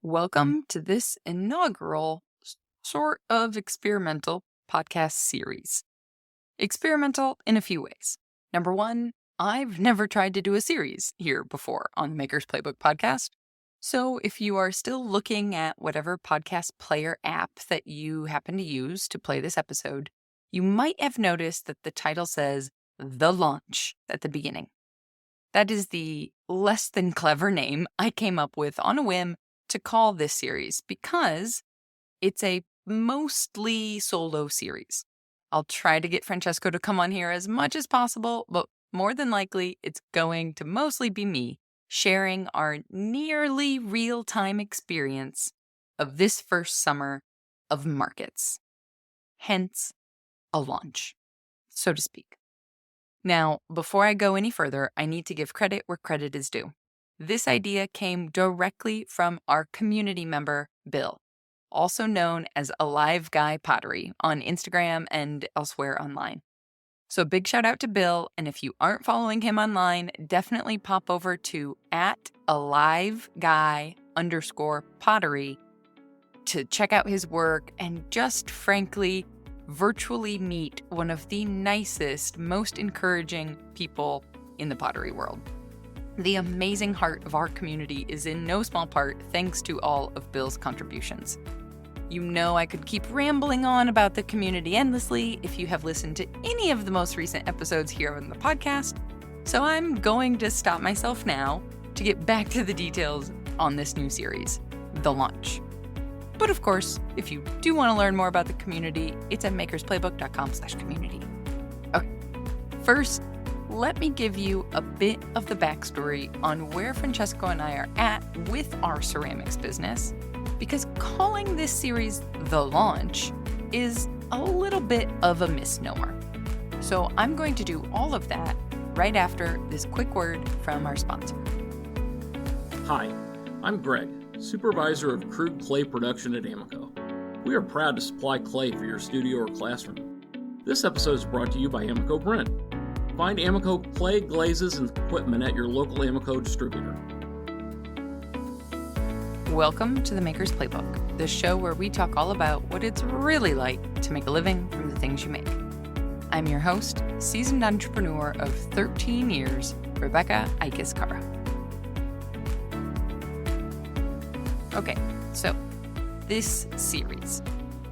Welcome to this inaugural, sort of experimental podcast series. Experimental in a few ways. Number one, I've never tried to do a series here before on the Maker's Playbook podcast. So if you are still looking at whatever podcast player app that you happen to use to play this episode, you might have noticed that the title says The Launch at the beginning. That is the less than clever name I came up with on a whim to call this series because it's a mostly solo series. I'll try to get Francesco to come on here as much as possible, but more than likely, it's going to mostly be me sharing our nearly real-time experience of this first summer of markets. Hence, a launch, so to speak. Now, before I go any further, I need to give credit where credit is due. This idea came directly from our community member, Bill, also known as Alive Guy Pottery on Instagram and elsewhere online. So big shout out to Bill, and if you aren't following him online, definitely pop over to @AliveGuy_pottery to check out his work and just frankly virtually meet one of the nicest, most encouraging people in the pottery world. The amazing heart of our community is in no small part thanks to all of Bill's contributions. You know I could keep rambling on about the community endlessly if you have listened to any of the most recent episodes here on the podcast, so I'm going to stop myself now to get back to the details on this new series, The Launch. But of course, if you do want to learn more about the community, it's at makersplaybook.com/community. Okay, first, let me give you a bit of the backstory on where Francesco and I are at with our ceramics business, because calling this series The Launch is a little bit of a misnomer. So I'm going to do all of that right after this quick word from our sponsor. Hi, I'm Greg, Supervisor of Crude Clay Production at Amoco. We are proud to supply clay for your studio or classroom. This episode is brought to you by Amoco Brent. Find Amoco clay, glazes, and equipment at your local Amoco distributor. Welcome to the Maker's Playbook, the show where we talk all about what it's really like to make a living from the things you make. I'm your host, seasoned entrepreneur of 13 years, Rebecca Ikes-Kara. Okay, so this series.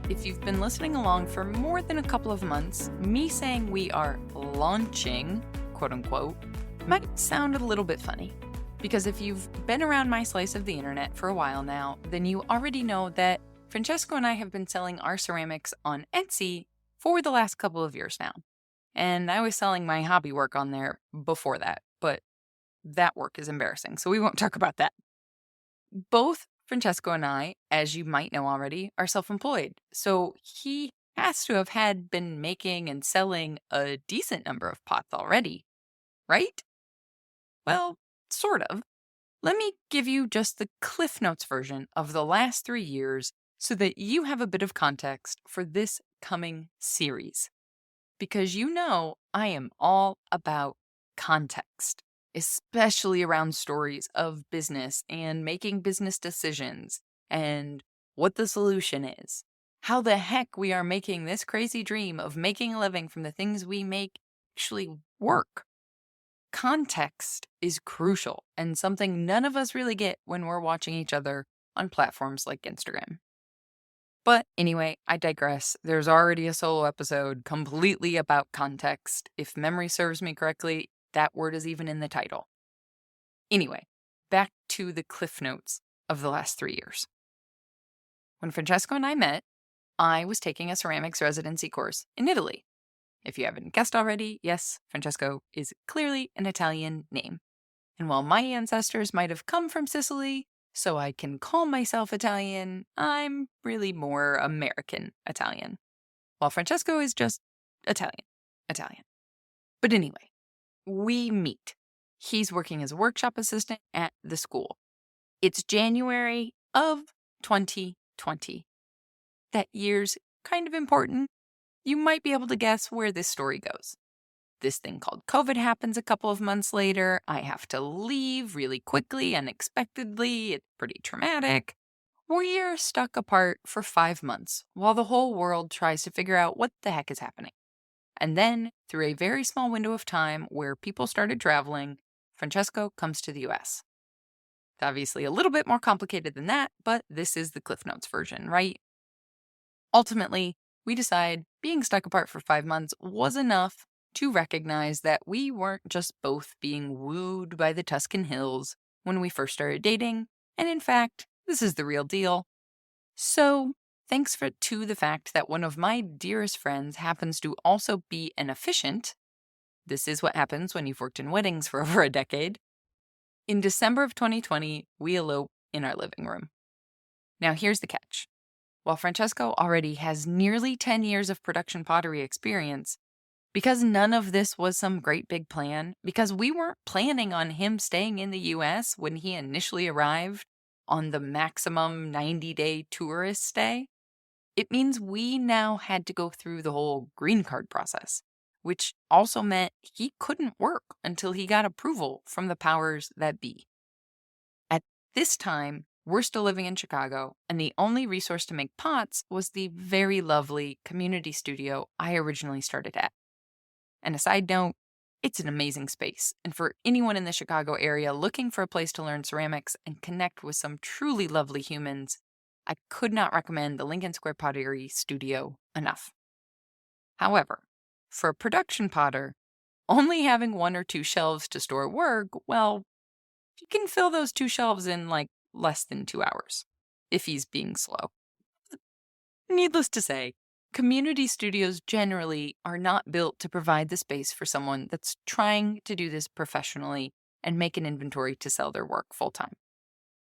If you've been listening along for more than a couple of months, me saying we are launching, quote unquote, might sound a little bit funny. Because if you've been around my slice of the internet for a while now, then you already know that Francesco and I have been selling our ceramics on Etsy for the last couple of years now. And I was selling my hobby work on there before that, but that work is embarrassing, so we won't talk about that. Both Francesco and I, as you might know already, are self-employed, so he has to have been making and selling a decent number of pots already, right? Well, sort of. Let me give you just the Cliff Notes version of the last 3 years so that you have a bit of context for this coming series. Because you know I am all about context, especially around stories of business and making business decisions and what the solution is. How the heck we are making this crazy dream of making a living from the things we make actually work. Context is crucial and something none of us really get when we're watching each other on platforms like Instagram. But anyway, I digress. There's already a solo episode completely about context. If memory serves me correctly, that word is even in the title. Anyway, back to the Cliff Notes of the last 3 years. When Francesco and I met, I was taking a ceramics residency course in Italy. If you haven't guessed already, yes, Francesco is clearly an Italian name. And while my ancestors might have come from Sicily, so I can call myself Italian, I'm really more American Italian. While Francesco is just Italian. But anyway, we meet. He's working as a workshop assistant at the school. It's January of 2020. That year's kind of important. You might be able to guess where this story goes. This thing called COVID happens a couple of months later. I have to leave really quickly, unexpectedly. It's pretty traumatic. We're stuck apart for 5 months while the whole world tries to figure out what the heck is happening. And then, through a very small window of time where people started traveling, Francesco comes to the US. It's obviously a little bit more complicated than that, but this is the Cliff Notes version, right? Ultimately, we decide being stuck apart for 5 months was enough to recognize that we weren't just both being wooed by the Tuscan hills when we first started dating, and in fact, this is the real deal. So, thanks to the fact that one of my dearest friends happens to also be an officiant, this is what happens when you've worked in weddings for over a decade. In December of 2020, we elope in our living room. Now, here's the catch. While Francesco already has nearly 10 years of production pottery experience, because none of this was some great big plan, because we weren't planning on him staying in the US when he initially arrived on the maximum 90-day tourist stay, it means we now had to go through the whole green card process, which also meant he couldn't work until he got approval from the powers that be. At this time, we're still living in Chicago, and the only resource to make pots was the very lovely community studio I originally started at. And a side note, it's an amazing space, and for anyone in the Chicago area looking for a place to learn ceramics and connect with some truly lovely humans, I could not recommend the Lincoln Square Pottery Studio enough. However, for a production potter, only having 1 or 2 shelves to store work, well, he can fill those 2 shelves in like less than 2 hours, if he's being slow. Needless to say, community studios generally are not built to provide the space for someone that's trying to do this professionally and make an inventory to sell their work full-time.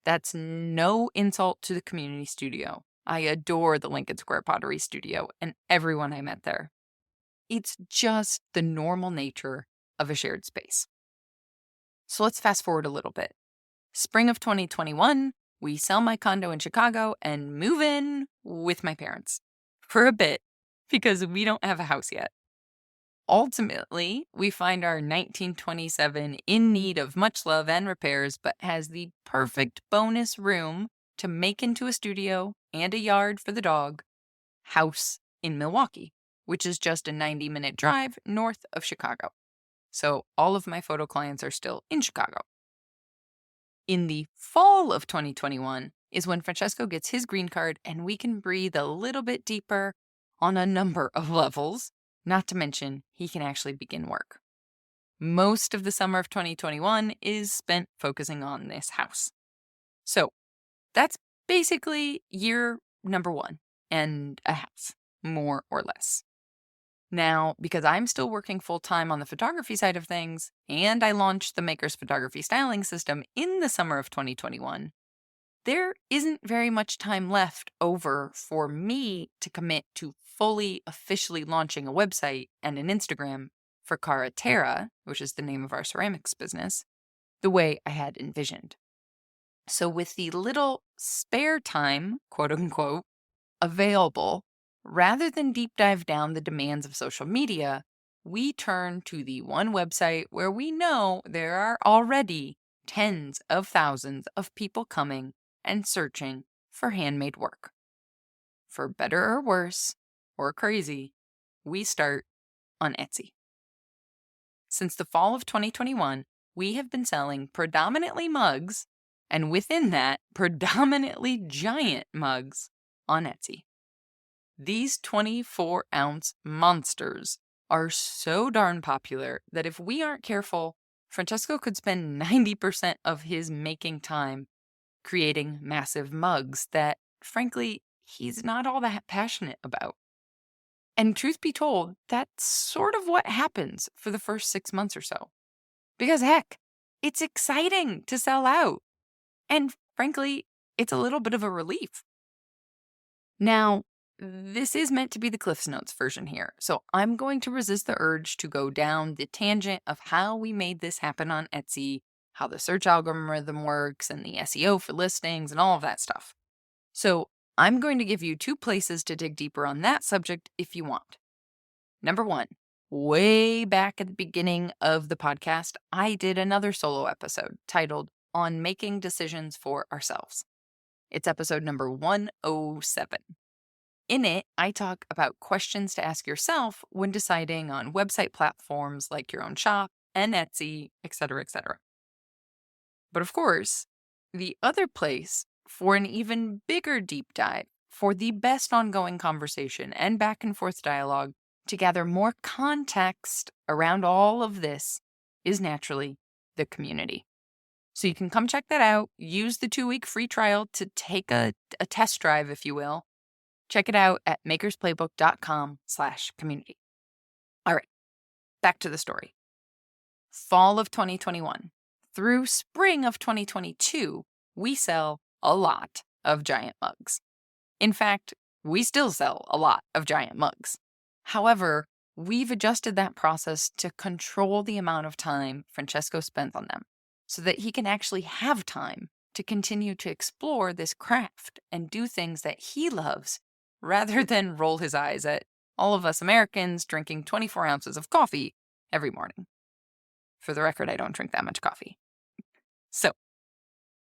That's no insult to the community studio. I adore the Lincoln Square Pottery Studio and everyone I met there. It's just the normal nature of a shared space. So let's fast forward a little bit. Spring of 2021, we sell my condo in Chicago and move in with my parents. For a bit, because we don't have a house yet. Ultimately, we find our 1927 in need of much love and repairs, but has the perfect bonus room to make into a studio and a yard for the dog house in Milwaukee, which is just a 90-minute drive north of Chicago. So all of my photo clients are still in Chicago. In the fall of 2021 is when Francesco gets his green card and we can breathe a little bit deeper on a number of levels, not to mention he can actually begin work. Most of the summer of 2021 is spent focusing on this house. So that's basically year number 1 and a half, more or less. Now, because I'm still working full-time on the photography side of things, and I launched the Maker's Photography Styling System in the summer of 2021, there isn't very much time left over for me to commit to fully officially launching a website and an Instagram for Cara Terra, which is the name of our ceramics business, the way I had envisioned. So with the little spare time, quote unquote, available, rather than deep dive down the demands of social media, we turn to the one website where we know there are already tens of thousands of people coming and searching for handmade work. For better or worse, or crazy, we start on Etsy. Since the fall of 2021, we have been selling predominantly mugs, and within that, predominantly giant mugs on Etsy. These 24-ounce monsters are so darn popular that if we aren't careful, Francesco could spend 90% of his making time creating massive mugs that, frankly, he's not all that passionate about. And truth be told, that's sort of what happens for the first 6 months or so. Because heck, it's exciting to sell out. And frankly, it's a little bit of a relief. Now, this is meant to be the Cliff's Notes version here, so I'm going to resist the urge to go down the tangent of how we made this happen on Etsy, how the search algorithm works, and the SEO for listings, and all of that stuff. So I'm going to give you 2 places to dig deeper on that subject if you want. Number 1, way back at the beginning of the podcast, I did another solo episode titled On Making Decisions for Ourselves. It's episode number 107. In it, I talk about questions to ask yourself when deciding on website platforms like your own shop and Etsy, etc., etc. But of course, the other place for an even bigger deep dive, for the best ongoing conversation and back and forth dialogue to gather more context around all of this, is naturally the community. So you can come check that out. Use the 2-week free trial to take a test drive, if you will. Check it out at makersplaybook.com/community. All right, back to the story. Fall of 2021 through spring of 2022, we sell a lot of giant mugs. In fact, we still sell a lot of giant mugs. However, we've adjusted that process to control the amount of time Francesco spends on them so that he can actually have time to continue to explore this craft and do things that he loves rather than roll his eyes at all of us Americans drinking 24 ounces of coffee every morning. For the record, I don't drink that much coffee. So,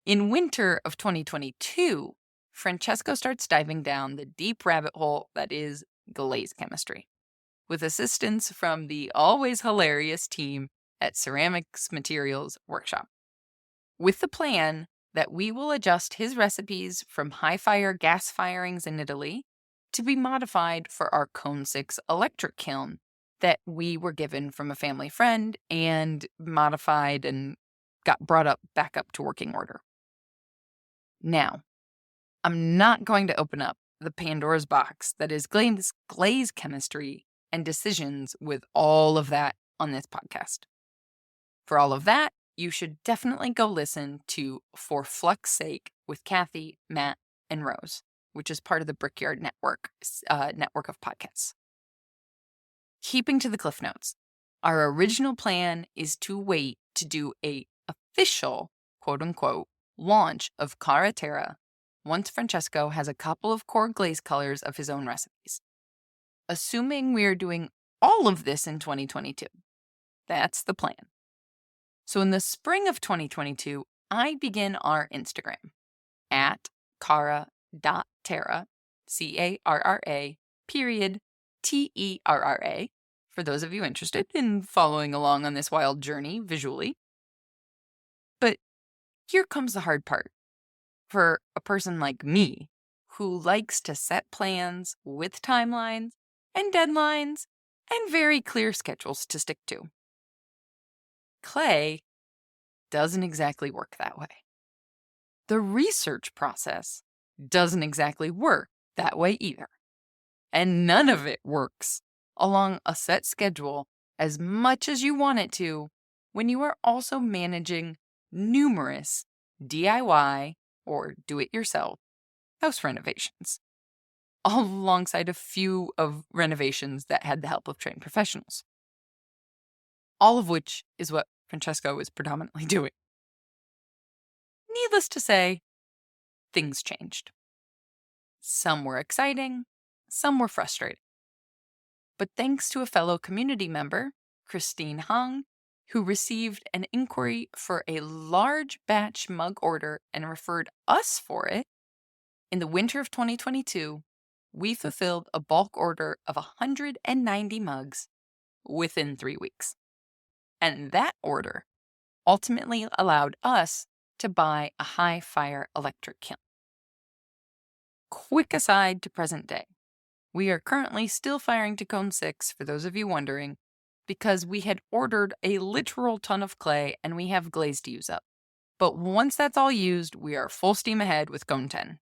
in winter of 2022, Francesco starts diving down the deep rabbit hole that is glaze chemistry, with assistance from the always hilarious team at Ceramics Materials Workshop, with the plan that we will adjust his recipes from high-fire gas firings in Italy to be modified for our Cone 6 electric kiln that we were given from a family friend and modified and got brought back up to working order. Now, I'm not going to open up the Pandora's box that is glaze chemistry and decisions with all of that on this podcast. For all of that, you should definitely go listen to For Flux's Sake with Kathy, Matt, and Rose, which is part of the Brickyard network of podcasts. Keeping to the Cliff Notes, our original plan is to wait to do a official, quote-unquote, launch of Cara Terra once Francesco has a couple of core glaze colors of his own recipes. Assuming we are doing all of this in 2022. That's the plan. So in the spring of 2022, I begin our Instagram at cara.terra, CARRA, period, TERRA, for those of you interested in following along on this wild journey visually. But here comes the hard part for a person like me who likes to set plans with timelines and deadlines and very clear schedules to stick to. Clay doesn't exactly work that way. The research process doesn't exactly work that way either. And none of it works along a set schedule as much as you want it to when you are also managing numerous DIY or do-it-yourself house renovations, all alongside a few of renovations that had the help of trained professionals. All of which is what Francesco is predominantly doing. Needless to say, things changed. Some were exciting, some were frustrating. But thanks to a fellow community member, Christine Hong, who received an inquiry for a large batch mug order and referred us for it, in the winter of 2022, we fulfilled a bulk order of 190 mugs within 3 weeks. And that order ultimately allowed us to buy a high-fire electric kiln. Quick aside to present day. We are currently still firing to Cone 6, for those of you wondering, because we had ordered a literal ton of clay and we have glaze to use up. But once that's all used, we are full steam ahead with Cone 10.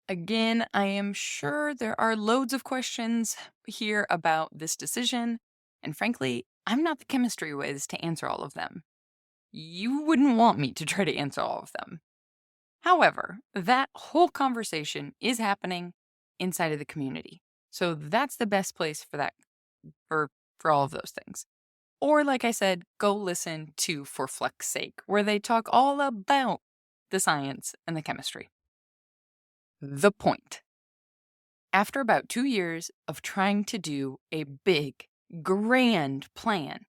Again, I am sure there are loads of questions here about this decision, and frankly, I'm not the chemistry whiz to answer all of them. You wouldn't want me to try to answer all of them. However, that whole conversation is happening inside of the community. So that's the best place for that, for all of those things. Or like I said, go listen to For Flux's Sake, where they talk all about the science and the chemistry. The point. After about 2 years of trying to do a big, grand plan,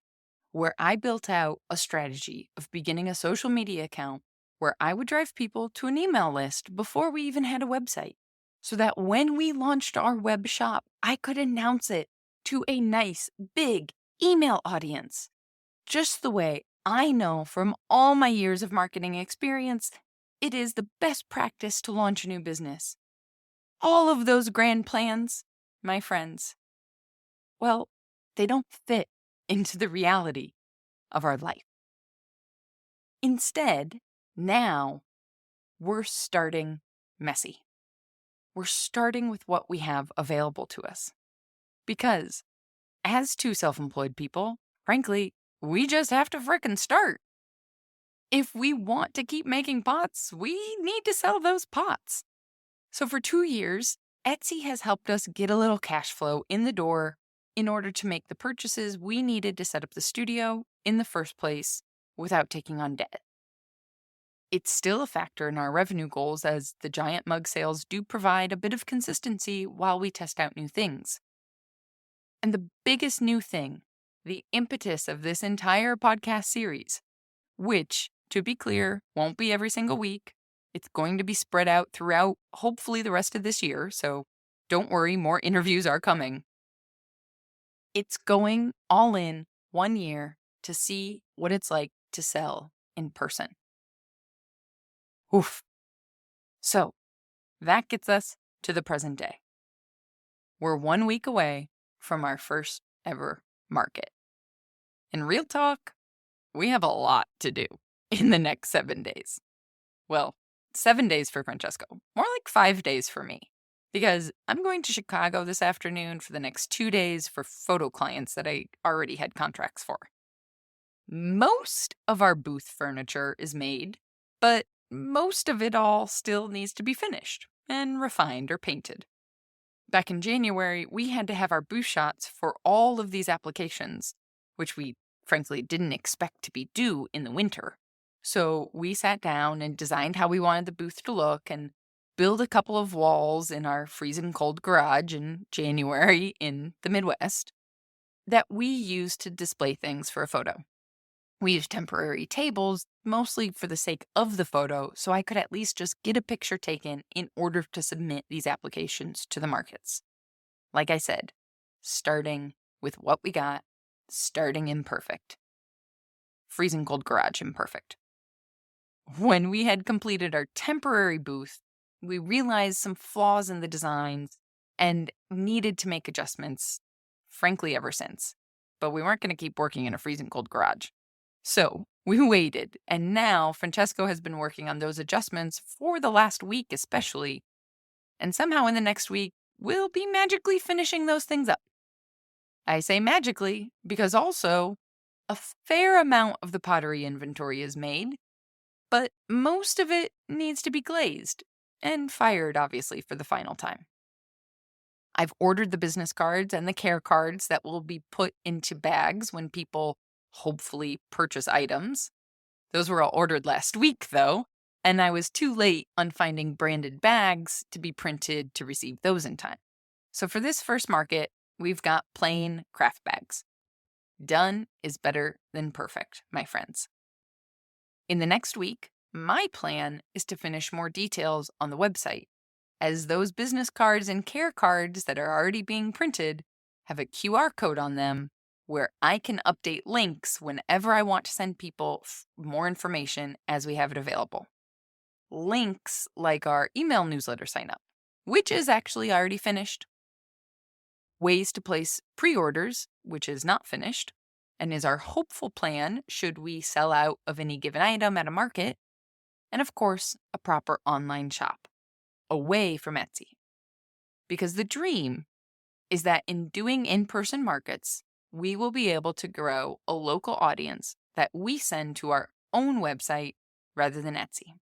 where I built out a strategy of beginning a social media account where I would drive people to an email list before we even had a website, so that when we launched our web shop, I could announce it to a nice, big email audience. Just the way I know from all my years of marketing experience, it is the best practice to launch a new business. All of those grand plans, my friends, well, they don't fit into the reality of our life. Instead, now we're starting messy. We're starting with what we have available to us. Because as two self-employed people, frankly, we just have to frickin' start. If we want to keep making pots, we need to sell those pots. So for 2 years, Etsy has helped us get a little cash flow in the door in order to make the purchases we needed to set up the studio in the first place without taking on debt. It's still a factor in our revenue goals, as the giant mug sales do provide a bit of consistency while we test out new things. And the biggest new thing, the impetus of this entire podcast series, which, to be clear, won't be every single week. It's going to be spread out throughout, hopefully, the rest of this year, so don't worry, more interviews are coming. It's going all in 1 year to see what it's like to sell in person. Oof. So, that gets us to the present day. We're 1 week away from our first ever market. In real talk, we have a lot to do in the next 7 days. Well, 7 days for Francesco, more like 5 days for me, because I'm going to Chicago this afternoon for the next 2 days for photo clients that I already had contracts for. Most of our booth furniture is made, but most of it all still needs to be finished and refined or painted. Back in January, we had to have our booth shots for all of these applications, which we frankly didn't expect to be due in the winter. So we sat down and designed how we wanted the booth to look and built a couple of walls in our freezing cold garage in January in the Midwest that we used to display things for a photo. We used temporary tables, mostly for the sake of the photo, so I could at least just get a picture taken in order to submit these applications to the markets. Like I said, starting with what we got, starting imperfect. Freezing cold garage imperfect. When we had completed our temporary booth, we realized some flaws in the designs and needed to make adjustments, frankly, ever since. But we weren't going to keep working in a freezing cold garage. So we waited, and now Francesco has been working on those adjustments for the last week especially, and somehow in the next week, we'll be magically finishing those things up. I say magically because also a fair amount of the pottery inventory is made, but most of it needs to be glazed and fired, obviously, for the final time. I've ordered the business cards and the care cards that will be put into bags when people hopefully purchase items. Those were all ordered last week, though, and I was too late on finding branded bags to be printed to receive those in time. So for this first market, we've got plain craft bags. Done is better than perfect, my friends. In the next week, my plan is to finish more details on the website, as those business cards and care cards that are already being printed have a QR code on them where I can update links whenever I want to send people more information as we have it available. Links like our email newsletter sign up, which is actually already finished. Ways to place pre-orders, which is not finished, and is our hopeful plan should we sell out of any given item at a market. And of course, a proper online shop, away from Etsy. Because the dream is that in doing in-person markets, we will be able to grow a local audience that we send to our own website rather than Etsy.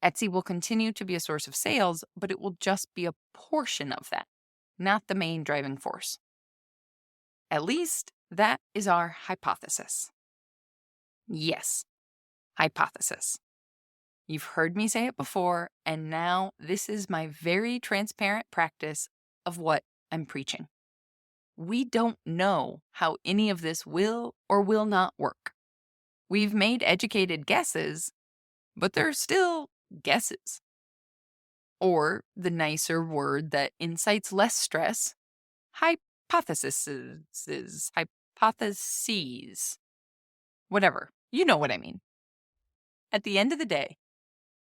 Etsy will continue to be a source of sales, but it will just be a portion of that, not the main driving force. At least, that is our hypothesis. Yes, hypothesis. You've heard me say it before, and now this is my very transparent practice of what I'm preaching. We don't know how any of this will or will not work. We've made educated guesses, but they're still guesses. Or the nicer word that incites less stress, hypotheses, whatever. You know what I mean. At the end of the day,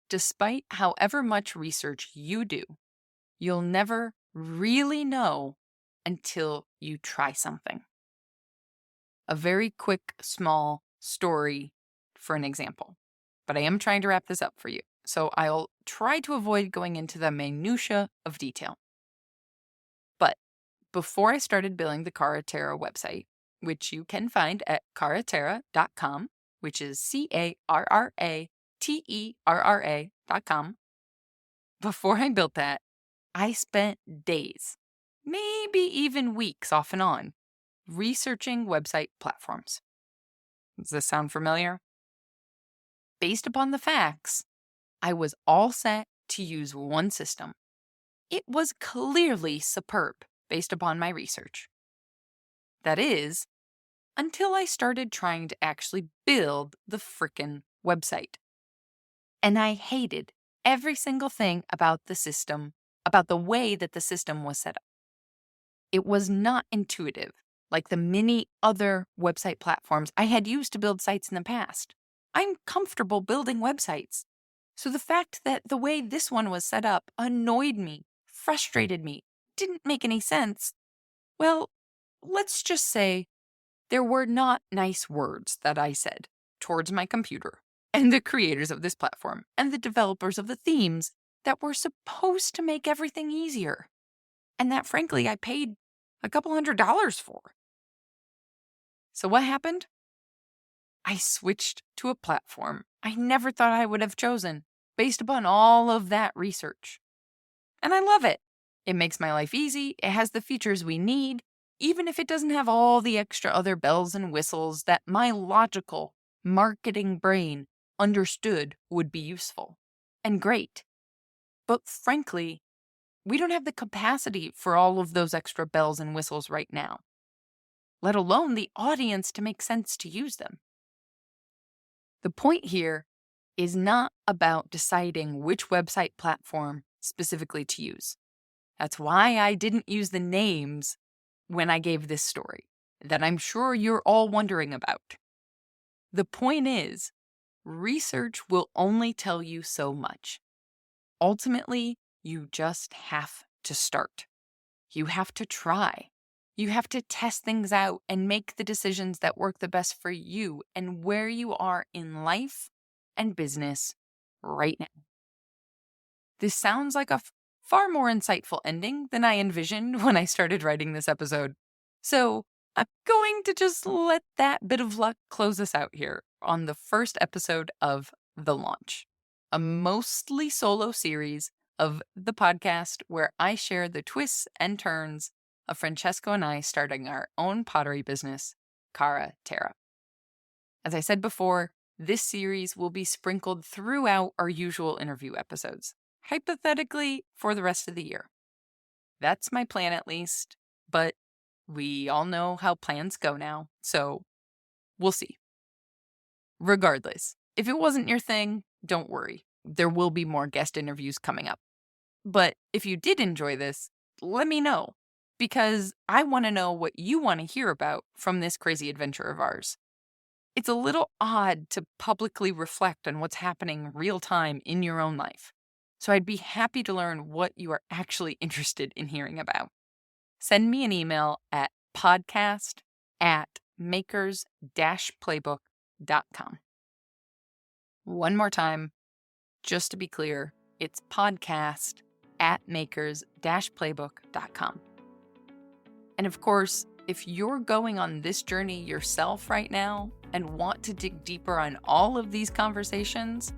despite however much research you do, you'll never really know until you try something. A very quick, small story for an example, but I am trying to wrap this up for you, so I'll try to avoid going into the minutiae of detail. But before I started building the Cara Terra website, which you can find at caraterra.com, which is CARRATERRA.com, before I built that, I spent days, maybe even weeks off and on, researching website platforms. Does this sound familiar? Based upon the facts, I was all set to use one system. It was clearly superb based upon my research. That is, until I started trying to actually build the frickin' website. And I hated every single thing about the system, about the way that the system was set up. It was not intuitive, like the many other website platforms I had used to build sites in the past. I'm comfortable building websites. So the fact that the way this one was set up annoyed me, frustrated me, didn't make any sense. Well, let's just say there were not nice words that I said towards my computer and the creators of this platform and the developers of the themes that were supposed to make everything easier, and that, frankly, I paid a couple $100 for. So what happened? I switched to a platform I never thought I would have chosen based upon all of that research. And I love it. It makes my life easy. It has the features we need, even if it doesn't have all the extra other bells and whistles that my logical marketing brain understood would be useful and great. But frankly, we don't have the capacity for all of those extra bells and whistles right now, let alone the audience to make sense to use them. The point here is not about deciding which website platform specifically to use. That's why I didn't use the names when I gave this story that I'm sure you're all wondering about. The point is, research will only tell you so much. Ultimately, you just have to start. You have to try. You have to test things out and make the decisions that work the best for you and where you are in life and business right now. This sounds like a far more insightful ending than I envisioned when I started writing this episode. So I'm going to just let that bit of luck close us out here on the first episode of The Launch, a mostly solo series of the podcast where I share the twists and turns of Francesco and I starting our own pottery business, Cara Terra. As I said before, this series will be sprinkled throughout our usual interview episodes, hypothetically for the rest of the year. That's my plan at least, but we all know how plans go now, so we'll see. Regardless, if it wasn't your thing, don't worry. There will be more guest interviews coming up. But if you did enjoy this, let me know, because I want to know what you want to hear about from this crazy adventure of ours. It's a little odd to publicly reflect on what's happening real time in your own life, so I'd be happy to learn what you are actually interested in hearing about. Send me an email at podcast@makers-playbook.com. One more time, just to be clear, it's podcast@makers-playbook.com. And of course, if you're going on this journey yourself right now and want to dig deeper on all of these conversations,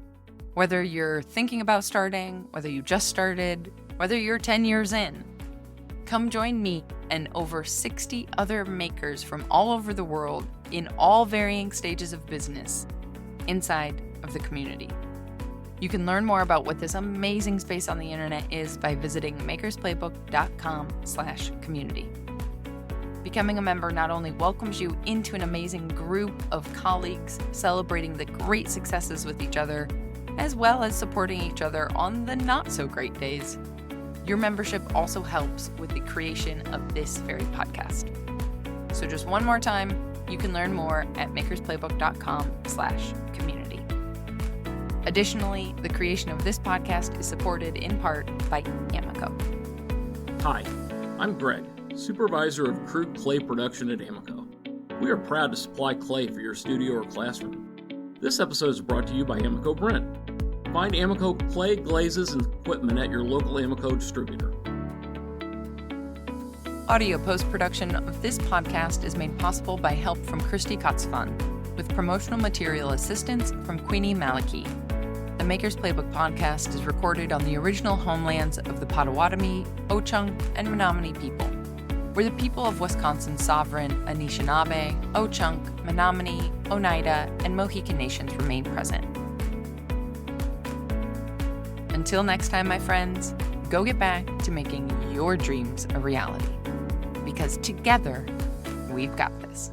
whether you're thinking about starting, whether you just started, whether you're 10 years in, come join me and over 60 other makers from all over the world in all varying stages of business inside of the community. You can learn more about what this amazing space on the internet is by visiting makersplaybook.com/community. Becoming a member not only welcomes you into an amazing group of colleagues celebrating the great successes with each other, as well as supporting each other on the not-so-great days. Your membership also helps with the creation of this very podcast. So just one more time, you can learn more at makersplaybook.com/community. Additionally, the creation of this podcast is supported in part by Amoco. Hi, I'm Greg, Supervisor of Crude Clay Production at Amoco. We are proud to supply clay for your studio or classroom. This episode is brought to you by Amoco Brent. Find Amoco clay, glazes, and equipment at your local Amoco distributor. Audio post-production of this podcast is made possible by help from Christy Kotzfan, with promotional material assistance from Queenie Maliki. The Maker's Playbook podcast is recorded on the original homelands of the Potawatomi, Ho-Chunk, and Menominee people, where the people of Wisconsin's sovereign Anishinaabe, Ho-Chunk, Menominee, Oneida, and Mohican nations remain present. Until next time, my friends, go get back to making your dreams a reality. Because together, we've got this.